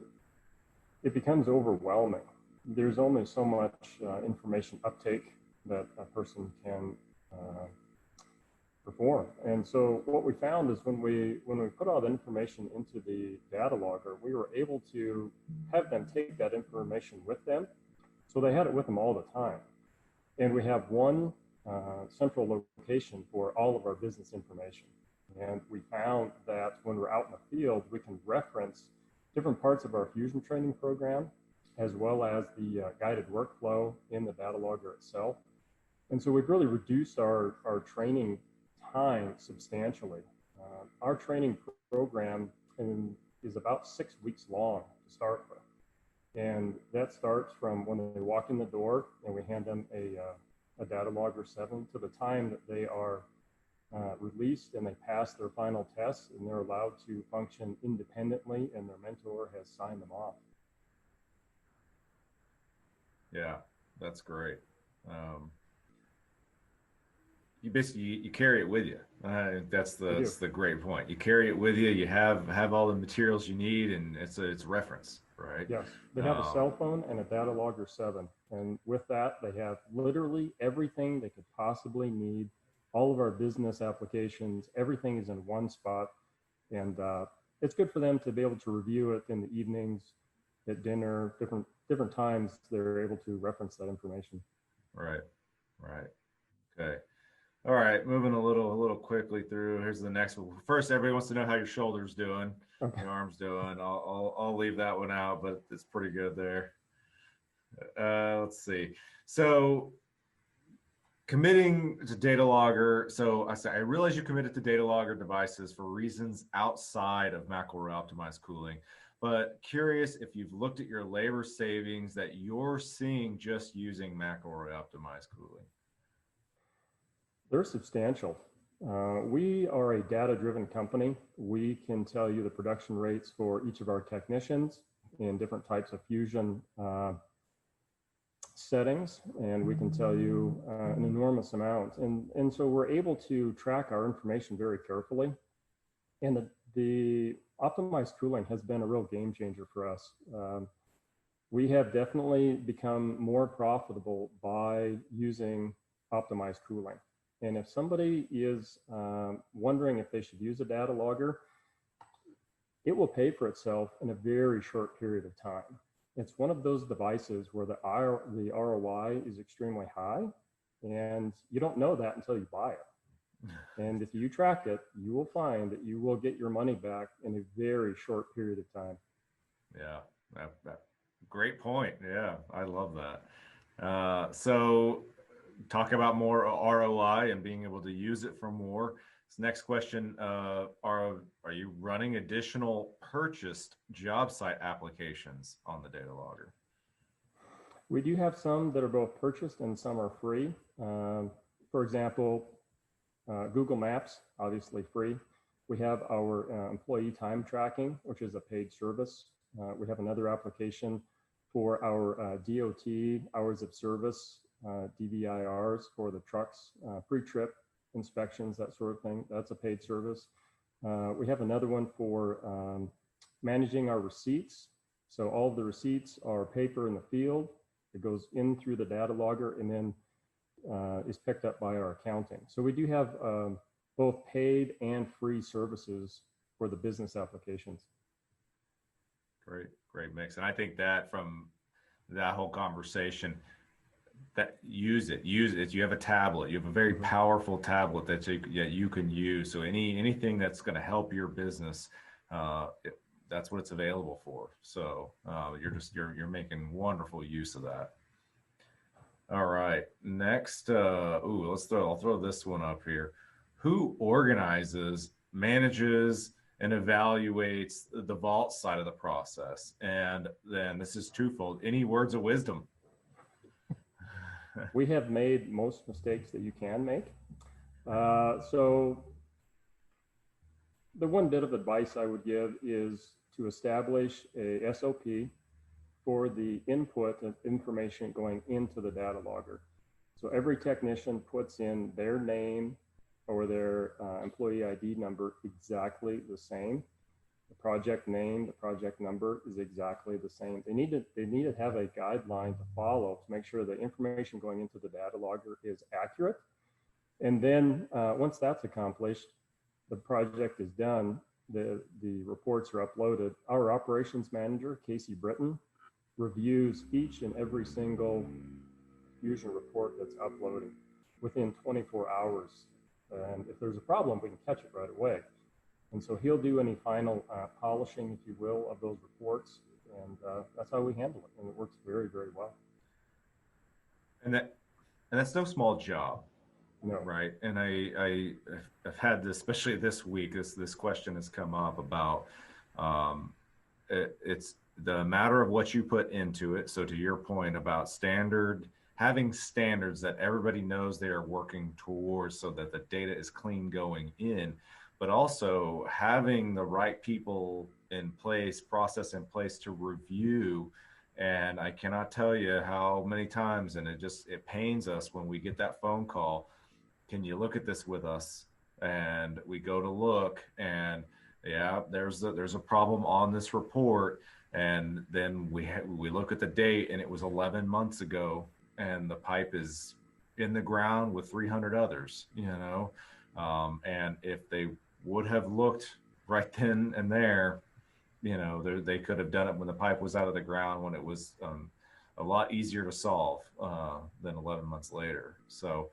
it becomes overwhelming. There's only so much information uptake that a person can perform. And so what we found is when we put all the information into the DataLogger, we were able to have them take that information with them. So they had it with them all the time. And we have one central location for all of our business information. And we found that when we're out in the field, we can reference different parts of our Fusion training program, as well as the guided workflow in the DataLogger itself. And so we've really reduced our training time substantially. Our training program is about 6 weeks long to start with. And that starts from when they walk in the door and we hand them a DataLogger 7 to the time that they are released and they pass their final tests and they're allowed to function independently and their mentor has signed them off. Yeah, that's great. You basically you carry it with you. That's the great point. You carry it with you. You have all the materials you need, and it's reference, right? Yes, they have a cell phone and a DataLogger 7, and with that, they have literally everything they could possibly need. All of our business applications, everything is in one spot, and it's good for them to be able to review it in the evenings, at dinner, different times. They're able to reference that information. Right. Okay. All right, moving a little quickly through. Here's the next one. First, everybody wants to know how your shoulder's doing, okay. Your arm's doing. I'll leave that one out, but it's pretty good there. Let's see. So committing to DataLogger. So I realize you committed to DataLogger devices for reasons outside of McElroy optimized cooling, but curious if you've looked at your labor savings that you're seeing just using McElroy optimized cooling. They're substantial. We are a data-driven company. We can tell you the production rates for each of our technicians in different types of fusion settings, and we can tell you an enormous amount. And so we're able to track our information very carefully. And the optimized cooling has been a real game changer for us. We have definitely become more profitable by using optimized cooling. And if somebody is wondering if they should use a data logger, it will pay for itself in a very short period of time. It's one of those devices where the ROI is extremely high, and you don't know that until you buy it. And if you track it, you will find that you will get your money back in a very short period of time. Yeah, great point. Yeah, I love that. So talk about more ROI and being able to use it for more. This next question, are you running additional purchased job site applications on the DataLogger? We do have some that are both purchased and some are free. For example, Google Maps, obviously free. We have our employee time tracking, which is a paid service. We have another application for our DOT, hours of service, DVIRs for the trucks, pre-trip inspections, that sort of thing. That's a paid service. We have another one for managing our receipts. So all of the receipts are paper in the field. It goes in through the data logger and then is picked up by our accounting. So we do have both paid and free services for the business applications. Great mix. And I think that from that whole conversation, that use it. You have a tablet. You have a very powerful tablet that you can use. So anything that's going to help your business, that's what it's available for. So you're making wonderful use of that. All right. Next, I'll throw this one up here. Who organizes, manages, and evaluates the vault side of the process? And then this is twofold. Any words of wisdom? We have made most mistakes that you can make. So the one bit of advice I would give is to establish a SOP for the input of information going into the data logger. So every technician puts in their name or their employee ID number exactly the same. The project name, the project number is exactly the same. They need to have a guideline to follow to make sure the information going into the data logger is accurate. And then once that's accomplished, the project is done, the reports are uploaded. Our operations manager, Casey Britton, reviews each and every single Fusion report that's uploaded within 24 hours. And if there's a problem, we can catch it right away. And so he'll do any final polishing, if you will, of those reports. And that's how we handle it. And it works very, very well. And that's no small job. No. Right. And I've had this, especially this week, this question has come up about it's the matter of what you put into it. So to your point about having standards that everybody knows they are working towards so that the data is clean going in, but also having the right people in place, process in place to review. And I cannot tell you how many times, and it pains us when we get that phone call, can you look at this with us? And we go to look, and yeah, there's a problem on this report. And then we look at the date, and it was 11 months ago, and the pipe is in the ground with 300 others, and if they would have looked right then and there, they could have done it when the pipe was out of the ground, when it was a lot easier to solve than 11 months later. So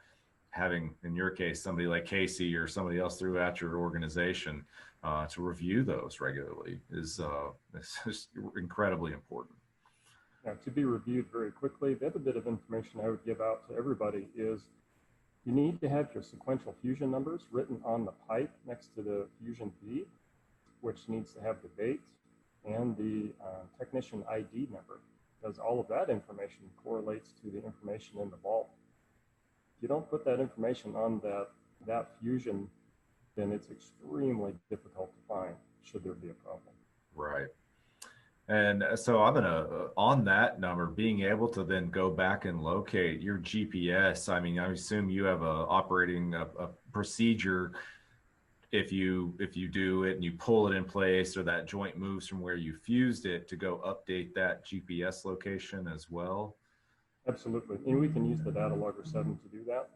having, in your case, somebody like Casey or somebody else throughout your organization to review those regularly is just incredibly important. Now, to be reviewed very quickly, the other bit of information I would give out to everybody is You need to have your sequential fusion numbers written on the pipe next to the fusion bead, which needs to have the date and the technician ID number, because all of that information correlates to the information in the vault. If you don't put that information on that fusion, then it's extremely difficult to find should there be a problem. Right. And so I'm gonna, on that number, being able to then go back and locate your GPS. I mean, I assume you have a procedure. If you do it and you pull it in place, or that joint moves from where you fused it, to go update that GPS location as well. Absolutely, and we can use the DataLogger 7 to do that.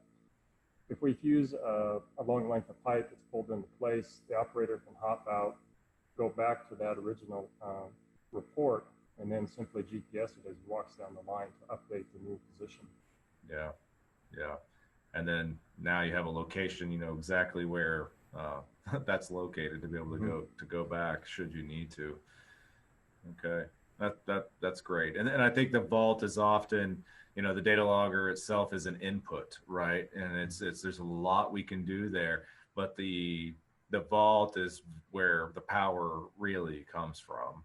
If we fuse a long length of pipe that's pulled into place, the operator can hop out, go back to that original report, and then simply GPS it as he walks down the line to update the new position. Yeah, yeah. And then now you have a location, you know exactly where that's located to be able to go back should you need to. Okay, that's great. And I think the vault is often, you know, the data logger itself is an input, right? And it's there's a lot we can do there, but the vault is where the power really comes from,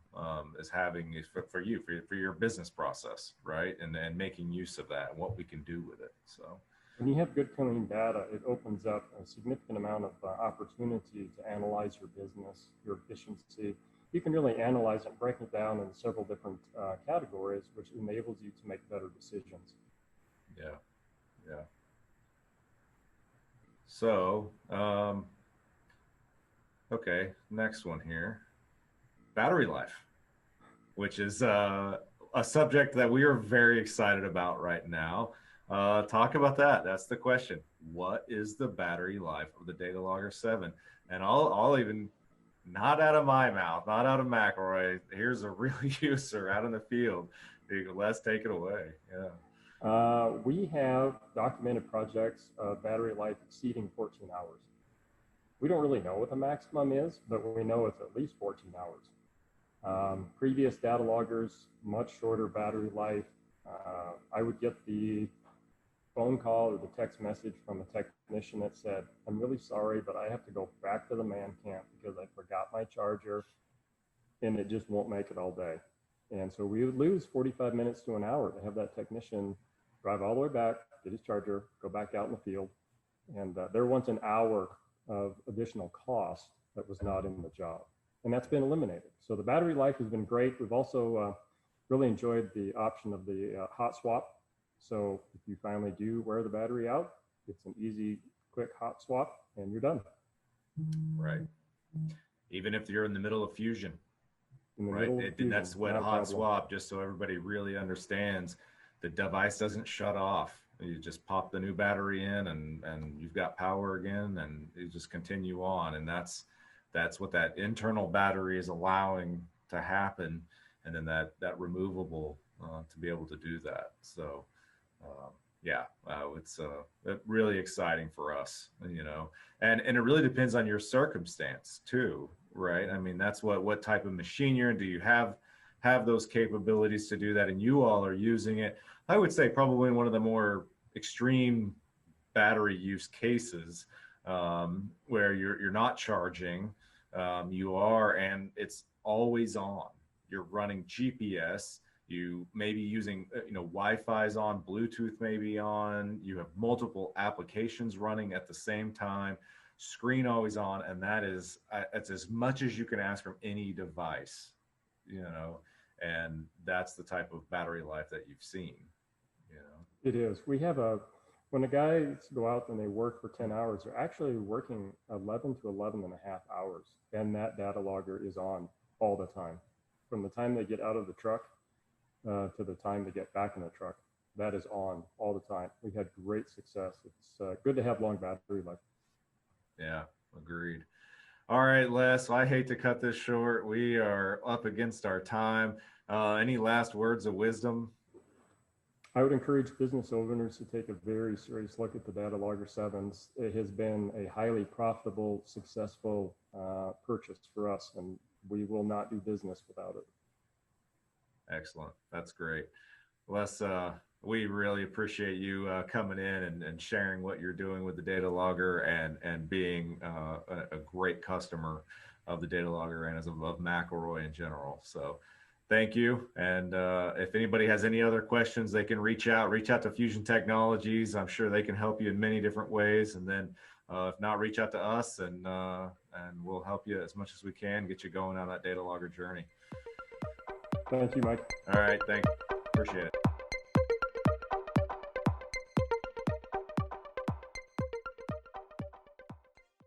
is having for you, for your business process, right? And making use of that and what we can do with it. So when you have good clean data, it opens up a significant amount of opportunity to analyze your business, your efficiency. You can really analyze it, break it down into several different categories, which enables you to make better decisions. Yeah, yeah. So, okay, next one here. Battery life, which is a subject that we are very excited about right now. Talk about that. That's the question. What is the battery life of the DataLogger 7? And I'll even, not out of my mouth, not out of McElroy, here's a real user out in the field. Let's take it away. Yeah. We have documented projects battery life exceeding 14 hours. We don't really know what the maximum is, but we know it's at least 14 hours. Previous data loggers, much shorter battery life. I would get the phone call or the text message from a technician that said, "I'm really sorry, but I have to go back to the man camp because I forgot my charger and it just won't make it all day." And so we would lose 45 minutes to an hour to have that technician drive all the way back, get his charger, go back out in the field. And there was an hour of additional cost that was not in the job. And that's been eliminated. So the battery life has been great. We've also really enjoyed the option of the hot swap. So if you finally do wear the battery out, it's an easy, quick hot swap and you're done. Right. Even if you're in the middle of fusion. Right. Fusion, that's what a hot swap, just so everybody really understands, the device doesn't shut off. You just pop the new battery in and you've got power again, and you just continue on. And that's what that internal battery is allowing to happen. And then that removable to be able to do that. So yeah, it's really exciting for us, you know, and it really depends on your circumstance too, right? I mean, that's what type of machine you're in. Do you have those capabilities to do that? And you all are using it. I would say probably one of the more extreme battery use cases, where you're not charging, you are, and it's always on. You're running GPS. You may be using, you know, Wi-Fi's on, Bluetooth may be on. You have multiple applications running at the same time, screen always on, and it's as much as you can ask from any device, you know, and that's the type of battery life that you've seen, you know. It is. We have when the guys go out and they work for 10 hours, they're actually working 11 to 11 and a half hours, and that data logger is on all the time. From the time they get out of the truck to the time they get back in the truck, that is on all the time. We've had great success. It's good to have long battery life. Yeah, agreed. All right, Les, I hate to cut this short. We are up against our time. Any last words of wisdom? I would encourage business owners to take a very serious look at the DataLogger 7s. It has been a highly profitable, successful purchase for us, and we will not do business without it. Excellent. That's great. Les, we really appreciate you coming in and sharing what you're doing with the DataLogger and being a great customer of the DataLogger and of McElroy in general. So thank you. And if anybody has any other questions, they can reach out to Fusion Technologies. I'm sure they can help you in many different ways. And then if not, reach out to us and we'll help you as much as we can, get you going on that DataLogger journey. Thank you, Mike. All right. Thanks. Appreciate it.